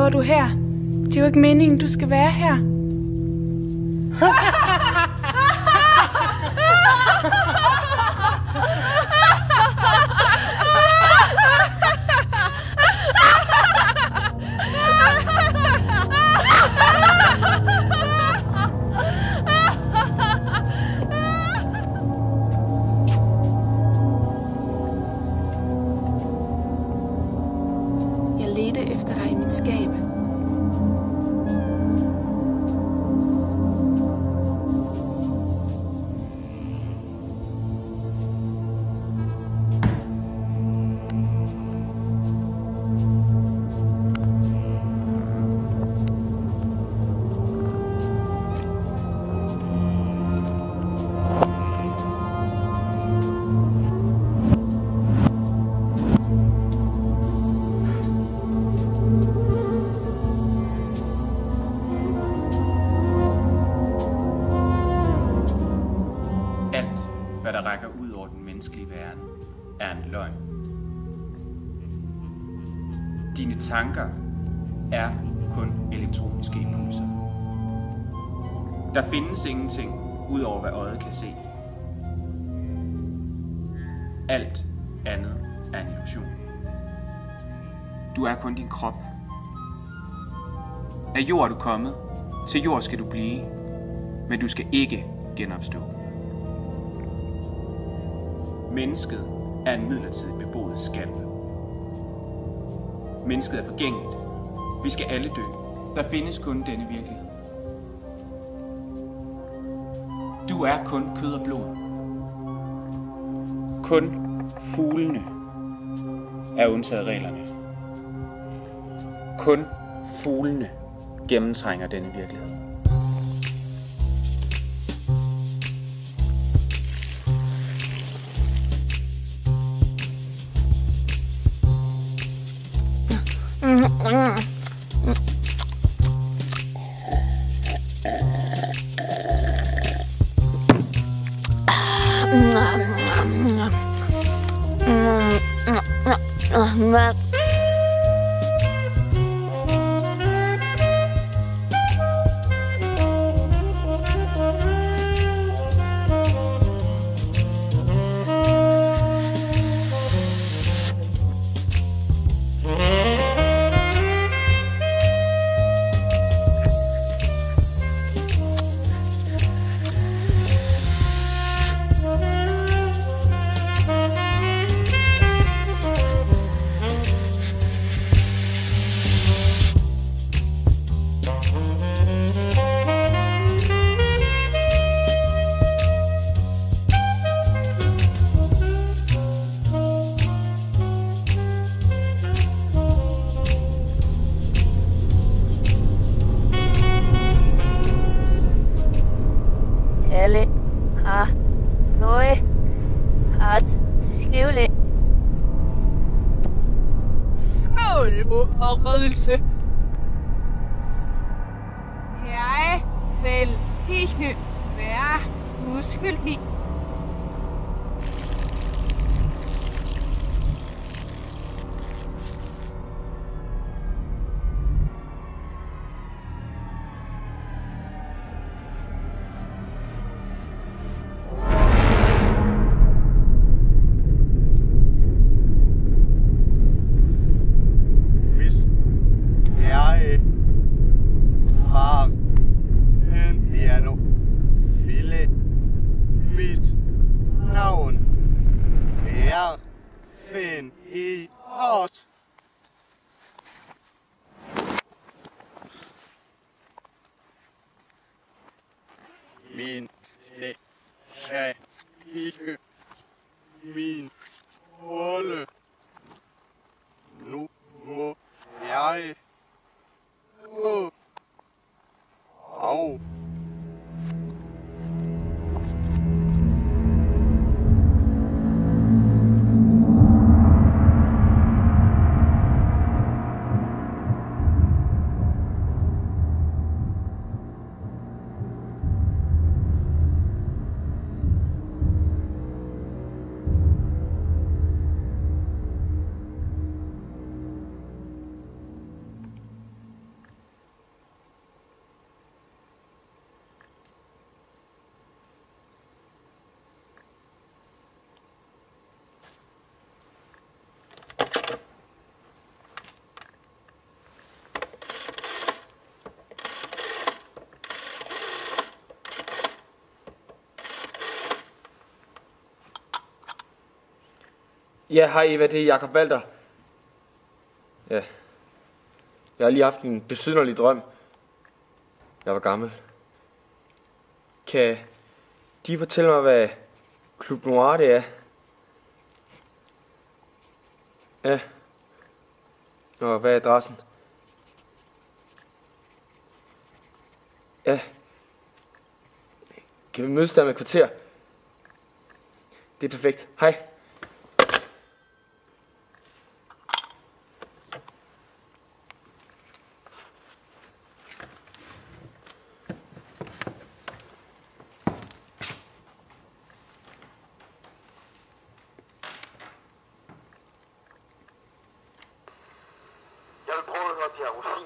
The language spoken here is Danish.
laver du her? Det er jo ikke meningen, du skal være her. Jeg ledte efter dig i mit skab. Alt, hvad der rækker ud over den menneskelige verden, er en løgn. Dine tanker er kun elektroniske impulser. Der findes ingenting ud over, hvad øjet kan se. Alt andet er en illusion. Du er kun din krop. Af jord er du kommet, til jord skal du blive, men du skal ikke genopstå. Mennesket er en midlertidig beboet skal. Mennesket er forgængeligt. Vi skal alle dø. Der findes kun denne virkelighed. Du er kun kød og blod. Kun fuglene er undtaget reglerne. Kun fuglene gennemtrænger denne virkelighed. Alle har noget at skrive. Skål på forrydelse. Jeg vil ikke være uskyldig. Mit navn er Finn i Hot. Min sted er ikke min rolle. Nu må jeg gå. Au. Ja, hej Eva, det er Jakob Walter. Ja. Jeg har lige haft en besynderlig drøm. Jeg var gammel. Kan de fortælle mig, hvad Club Noir det er? Ja. Og hvad er adressen? Ja. Kan vi mødes der med et kvarter? Det er perfekt. Hej. Jeg vil prøve at høre til Aarhus.